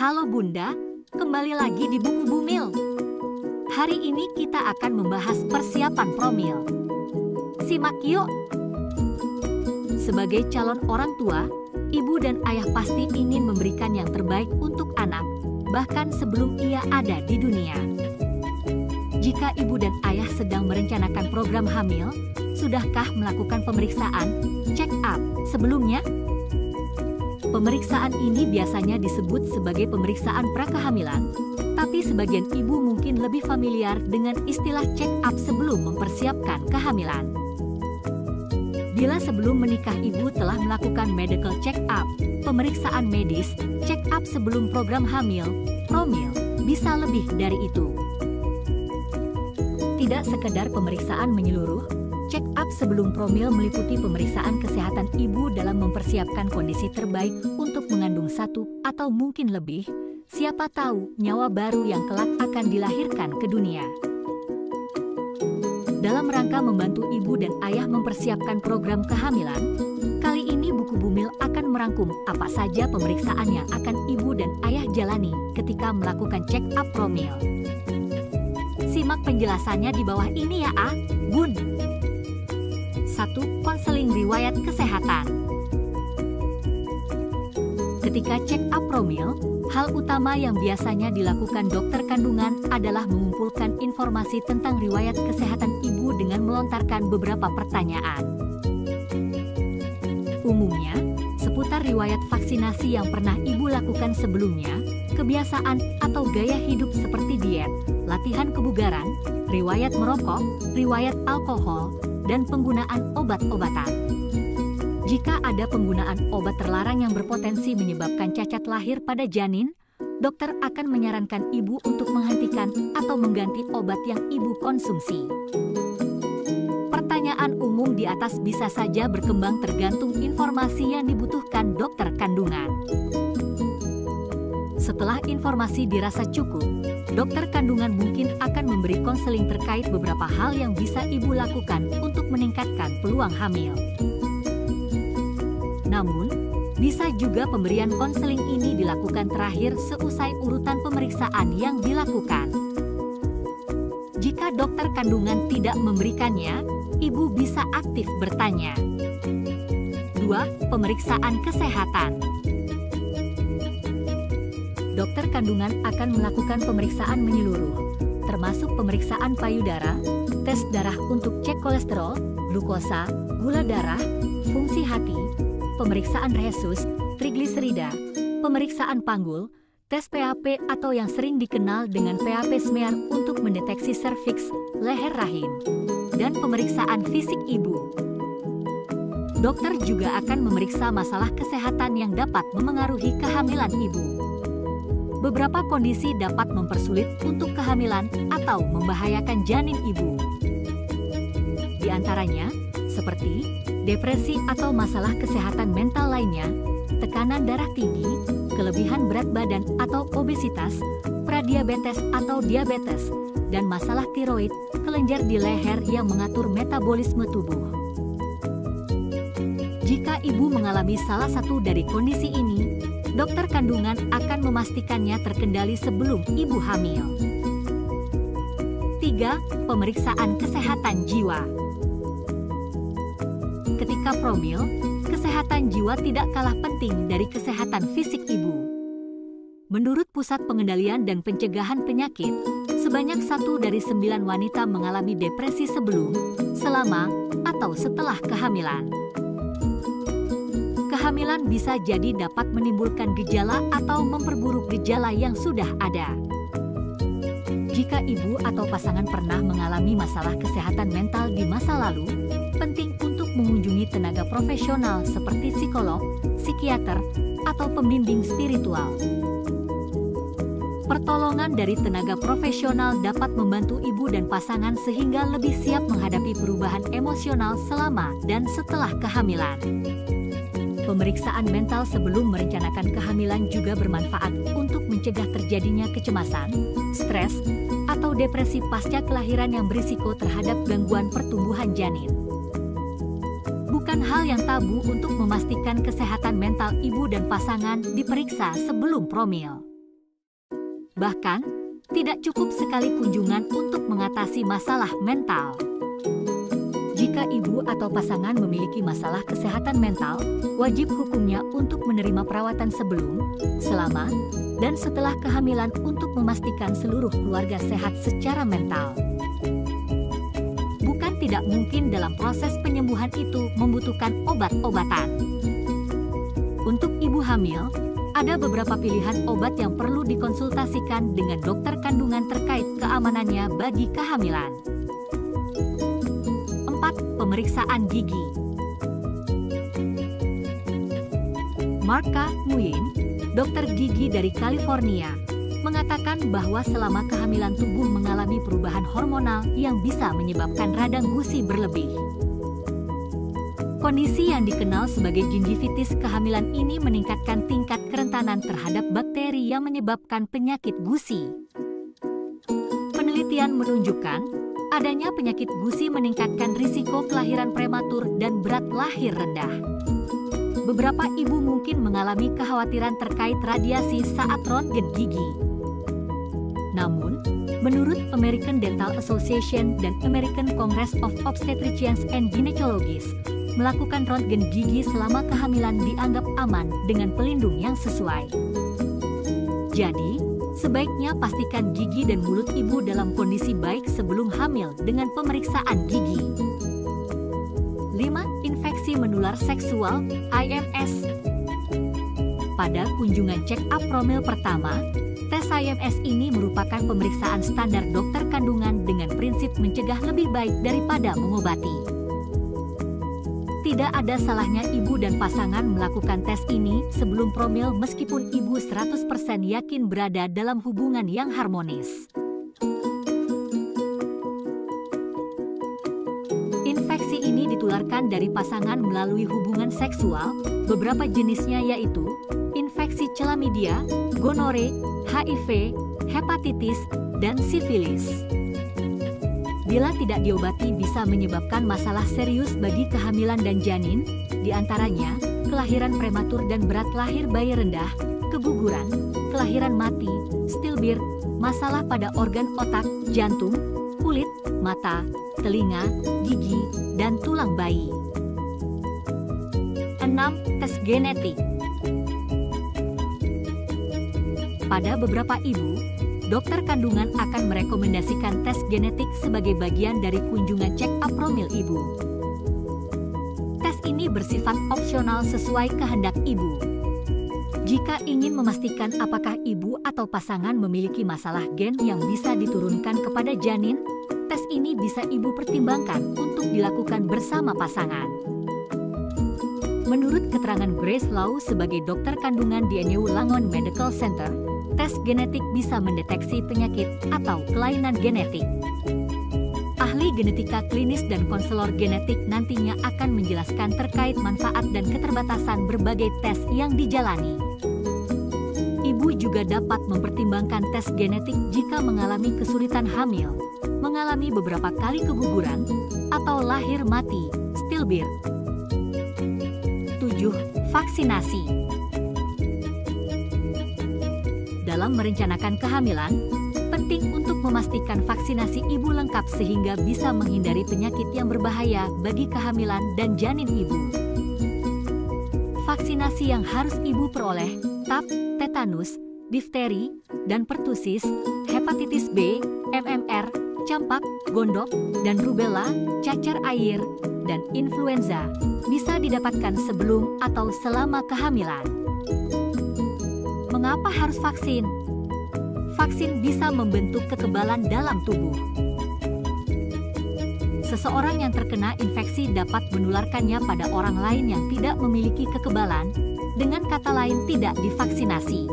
Halo Bunda, kembali lagi di Buku Bumil. Hari ini kita akan membahas persiapan promil. Simak yuk! Sebagai calon orang tua, ibu dan ayah pasti ingin memberikan yang terbaik untuk anak, bahkan sebelum ia ada di dunia. Jika ibu dan ayah sedang merencanakan program hamil, sudahkah melakukan pemeriksaan, check up, sebelumnya? Pemeriksaan ini biasanya disebut sebagai pemeriksaan prakehamilan, tapi sebagian ibu mungkin lebih familiar dengan istilah check up sebelum mempersiapkan kehamilan. Bila sebelum menikah ibu telah melakukan medical check up, pemeriksaan medis, check up sebelum program hamil, promil, bisa lebih dari itu. Tidak sekedar pemeriksaan menyeluruh, check up sebelum promil meliputi pemeriksaan kesehatan ibu dalam mempersiapkan kondisi terbaik untuk mengandung satu atau mungkin lebih, siapa tahu nyawa baru yang kelak akan dilahirkan ke dunia. Dalam rangka membantu ibu dan ayah mempersiapkan program kehamilan, kali ini Buku Bumil akan merangkum apa saja pemeriksaan yang akan ibu dan ayah jalani ketika melakukan check up promil. Simak penjelasannya di bawah ini ya Bun. 1. Konseling riwayat kesehatan. Ketika check up promil, hal utama yang biasanya dilakukan dokter kandungan adalah mengumpulkan informasi tentang riwayat kesehatan ibu dengan melontarkan beberapa pertanyaan. Umumnya, seputar riwayat vaksinasi yang pernah ibu lakukan sebelumnya, kebiasaan atau gaya hidup seperti diet, latihan kebugaran, riwayat merokok, riwayat alkohol, dan penggunaan obat-obatan. Jika ada penggunaan obat terlarang yang berpotensi menyebabkan cacat lahir pada janin, dokter akan menyarankan ibu untuk menghentikan atau mengganti obat yang ibu konsumsi. Pertanyaan umum di atas bisa saja berkembang tergantung informasi yang dibutuhkan dokter kandungan. Setelah informasi dirasa cukup, dokter kandungan mungkin akan memberi konseling terkait beberapa hal yang bisa ibu lakukan untuk meningkatkan peluang hamil. Namun, bisa juga pemberian konseling ini dilakukan terakhir seusai urutan pemeriksaan yang dilakukan. Jika dokter kandungan tidak memberikannya, ibu bisa aktif bertanya. 2. Pemeriksaan kesehatan. Dokter kandungan akan melakukan pemeriksaan menyeluruh, termasuk pemeriksaan payudara, tes darah untuk cek kolesterol, glukosa, gula darah, fungsi hati, pemeriksaan rhesus, trigliserida, pemeriksaan panggul, tes PAP atau yang sering dikenal dengan PAP smear untuk mendeteksi serviks, leher rahim, dan pemeriksaan fisik ibu. Dokter juga akan memeriksa masalah kesehatan yang dapat memengaruhi kehamilan ibu. Beberapa kondisi dapat mempersulit untuk kehamilan atau membahayakan janin ibu. Di antaranya, seperti depresi atau masalah kesehatan mental lainnya, tekanan darah tinggi, kelebihan berat badan atau obesitas, pradiabetes atau diabetes, dan masalah tiroid, kelenjar di leher yang mengatur metabolisme tubuh. Jika ibu mengalami salah satu dari kondisi ini, dokter kandungan akan memastikannya terkendali sebelum ibu hamil. 3. Pemeriksaan kesehatan jiwa. Ketika promil, kesehatan jiwa tidak kalah penting dari kesehatan fisik ibu. Menurut Pusat Pengendalian dan Pencegahan Penyakit, sebanyak 1 dari 9 wanita mengalami depresi sebelum, selama, atau setelah kehamilan. Kehamilan bisa jadi dapat menimbulkan gejala atau memperburuk gejala yang sudah ada. Jika ibu atau pasangan pernah mengalami masalah kesehatan mental di masa lalu, penting untuk mengunjungi tenaga profesional seperti psikolog, psikiater, atau pembimbing spiritual. Pertolongan dari tenaga profesional dapat membantu ibu dan pasangan sehingga lebih siap menghadapi perubahan emosional selama dan setelah kehamilan. Pemeriksaan mental sebelum merencanakan kehamilan juga bermanfaat untuk mencegah terjadinya kecemasan, stres, atau depresi pasca kelahiran yang berisiko terhadap gangguan pertumbuhan janin. Bukan hal yang tabu untuk memastikan kesehatan mental ibu dan pasangan diperiksa sebelum promil. Bahkan, tidak cukup sekali kunjungan untuk mengatasi masalah mental. Jika ibu atau pasangan memiliki masalah kesehatan mental, wajib hukumnya untuk menerima perawatan sebelum, selama, dan setelah kehamilan untuk memastikan seluruh keluarga sehat secara mental. Bukan tidak mungkin dalam proses penyembuhan itu membutuhkan obat-obatan. Untuk ibu hamil, ada beberapa pilihan obat yang perlu dikonsultasikan dengan dokter kandungan terkait keamanannya bagi kehamilan. 4. Pemeriksaan gigi. Marka Nguyen, dokter gigi dari California, mengatakan bahwa selama kehamilan tubuh mengalami perubahan hormonal yang bisa menyebabkan radang gusi berlebih. Kondisi yang dikenal sebagai gingivitis kehamilan ini meningkatkan tingkat kerentanan terhadap bakteri yang menyebabkan penyakit gusi. Penelitian menunjukkan, adanya penyakit gusi meningkatkan risiko kelahiran prematur dan berat lahir rendah. Beberapa ibu mungkin mengalami kekhawatiran terkait radiasi saat röntgen gigi. Namun, menurut American Dental Association dan American Congress of Obstetricians and Gynecologists, melakukan röntgen gigi selama kehamilan dianggap aman dengan pelindung yang sesuai. Jadi, sebaiknya pastikan gigi dan mulut ibu dalam kondisi baik sebelum hamil dengan pemeriksaan gigi. 5. Infeksi menular seksual, IMS. Pada kunjungan check-up promil pertama, tes IMS ini merupakan pemeriksaan standar dokter kandungan dengan prinsip mencegah lebih baik daripada mengobati. Tidak ada salahnya ibu dan pasangan melakukan tes ini sebelum promil meskipun ibu 100% yakin berada dalam hubungan yang harmonis. Infeksi ini ditularkan dari pasangan melalui hubungan seksual, beberapa jenisnya yaitu infeksi chlamydia, gonore, HIV, hepatitis, dan sifilis. Bila tidak diobati bisa menyebabkan masalah serius bagi kehamilan dan janin, diantaranya kelahiran prematur dan berat lahir bayi rendah, keguguran, kelahiran mati, stillbirth, masalah pada organ otak, jantung, kulit, mata, telinga, gigi, dan tulang bayi. 6. Tes genetik. Pada beberapa ibu, dokter kandungan akan merekomendasikan tes genetik sebagai bagian dari kunjungan check-up promil ibu. Tes ini bersifat opsional sesuai kehendak ibu. Jika ingin memastikan apakah ibu atau pasangan memiliki masalah gen yang bisa diturunkan kepada janin, tes ini bisa ibu pertimbangkan untuk dilakukan bersama pasangan. Menurut keterangan Grace Lau sebagai dokter kandungan di NYU Langone Medical Center, tes genetik bisa mendeteksi penyakit atau kelainan genetik. Ahli genetika klinis dan konselor genetik nantinya akan menjelaskan terkait manfaat dan keterbatasan berbagai tes yang dijalani. Ibu juga dapat mempertimbangkan tes genetik jika mengalami kesulitan hamil, mengalami beberapa kali keguguran, atau lahir mati, stillbirth. 7. Vaksinasi. Dalam merencanakan kehamilan, penting untuk memastikan vaksinasi ibu lengkap sehingga bisa menghindari penyakit yang berbahaya bagi kehamilan dan janin ibu. Vaksinasi yang harus ibu peroleh, TAP, tetanus, difteri, dan pertusis, hepatitis B, MMR, campak, gondok, dan rubella, cacar air, dan influenza, bisa didapatkan sebelum atau selama kehamilan. Mengapa harus vaksin? Vaksin bisa membentuk kekebalan dalam tubuh. Seseorang yang terkena infeksi dapat menularkannya pada orang lain yang tidak memiliki kekebalan, dengan kata lain tidak divaksinasi.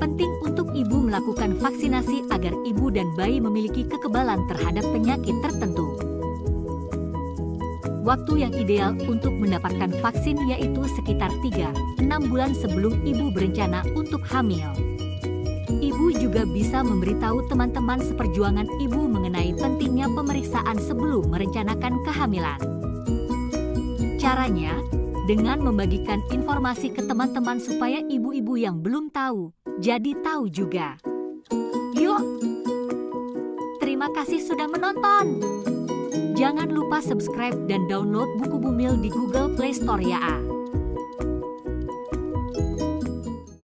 Penting untuk ibu melakukan vaksinasi agar ibu dan bayi memiliki kekebalan terhadap penyakit tertentu. Waktu yang ideal untuk mendapatkan vaksin yaitu sekitar 3-6 bulan sebelum ibu berencana untuk hamil. Ibu juga bisa memberitahu teman-teman seperjuangan ibu mengenai pentingnya pemeriksaan sebelum merencanakan kehamilan. Caranya, dengan membagikan informasi ke teman-teman supaya ibu-ibu yang belum tahu, jadi tahu juga. kasih sudah menonton. Jangan lupa subscribe dan download buku Bumil di Google Play Store ya.